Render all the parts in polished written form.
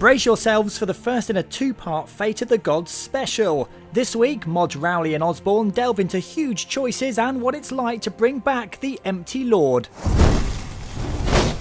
Brace yourselves for the first in a two-part Fate of the Gods special. This week, mods Rowley and Osborne delve into huge choices and what it's like to bring back the Empty Lord.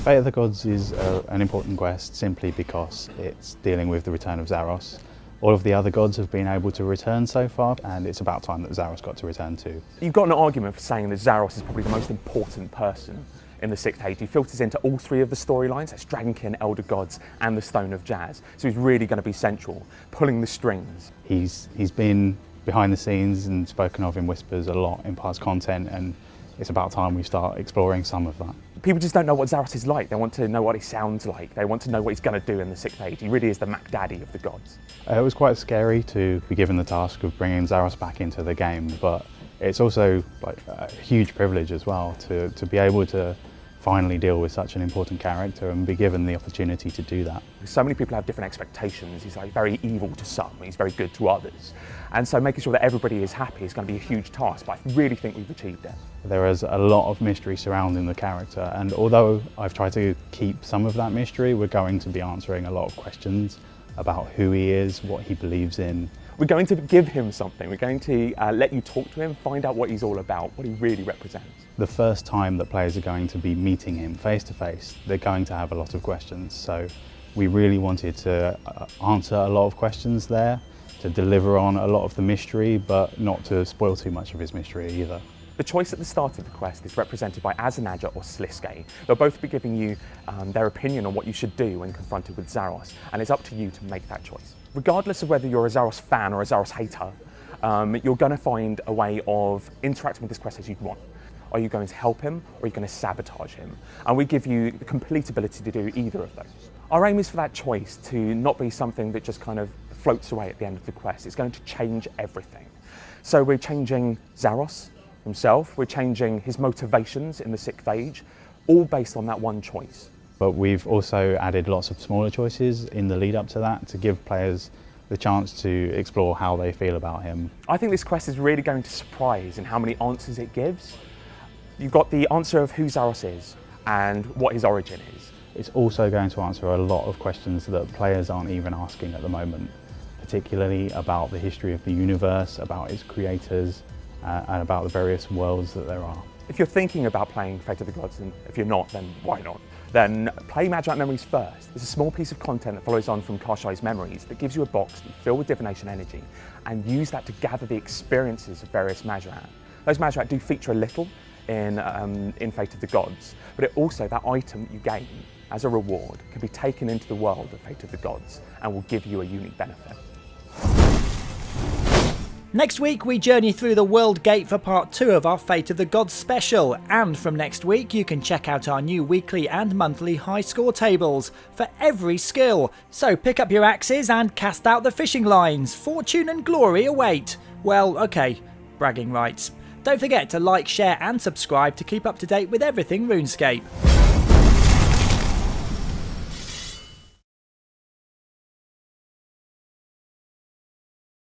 Fate of the Gods is an important quest simply because it's dealing with the return of Zaros. All of the other gods have been able to return so far, and it's about time that Zaros got to return too. You've got an argument for saying that Zaros is probably the most important person in the 6th Age. He filters into all three of the storylines, that's Dragonkin, Elder Gods and the Stone of Jazz. So he's really going to be central, pulling the strings. He's been behind the scenes and spoken of in whispers a lot in past content, and it's about time we start exploring some of that. People just don't know what Zaros is like. They want to know what he sounds like. They want to know what he's going to do in the 6th Age. He really is the Mac Daddy of the gods. It was quite scary to be given the task of bringing Zaros back into the game, but it's also like a huge privilege as well to be able to finally deal with such an important character and be given the opportunity to do that. So many people have different expectations. He's like very evil to some, he's very good to others. And so making sure that everybody is happy is going to be a huge task, but I really think we've achieved it. There is a lot of mystery surrounding the character, and although I've tried to keep some of that mystery, we're going to be answering a lot of questions about who he is, what he believes in. We're going to give him something. We're going to let you talk to him, find out what he's all about, what he really represents. The first time that players are going to be meeting him face to face, they're going to have a lot of questions. So we really wanted to answer a lot of questions there, to deliver on a lot of the mystery, but not to spoil too much of his mystery either. The choice at the start of the quest is represented by Azanaja or Sliske. They'll both be giving you their opinion on what you should do when confronted with Zaros, and it's up to you to make that choice. Regardless of whether you're a Zaros fan or a Zaros hater, you're going to find a way of interacting with this quest as you'd want. Are you going to help him, or are you going to sabotage him? And we give you the complete ability to do either of those. Our aim is for that choice to not be something that just kind of floats away at the end of the quest. It's going to change everything. So we're changing Zaros himself, we're changing his motivations in the 6th Age, all based on that one choice. But we've also added lots of smaller choices in the lead up to that to give players the chance to explore how they feel about him. I think this quest is really going to surprise in how many answers it gives. You've got the answer of who Zaros is and what his origin is. It's also going to answer a lot of questions that players aren't even asking at the moment, particularly about the history of the universe, about its creators, and about the various worlds that there are. If you're thinking about playing Fate of the Gods, and if you're not, then why not? Then play Magic Memories first. It's a small piece of content that follows on from Karshai's Memories that gives you a box that you fill with divination energy and use that to gather the experiences of various Majorat. Those Majorat do feature a little in Fate of the Gods, but it also, that item that you gain as a reward can be taken into the world of Fate of the Gods and will give you a unique benefit. Next week we journey through the World Gate for part 2 of our Fate of the Gods special, and from next week you can check out our new weekly and monthly high score tables for every skill. So pick up your axes and cast out the fishing lines, fortune and glory await. Well, okay, bragging rights. Don't forget to like, share and subscribe to keep up to date with everything RuneScape.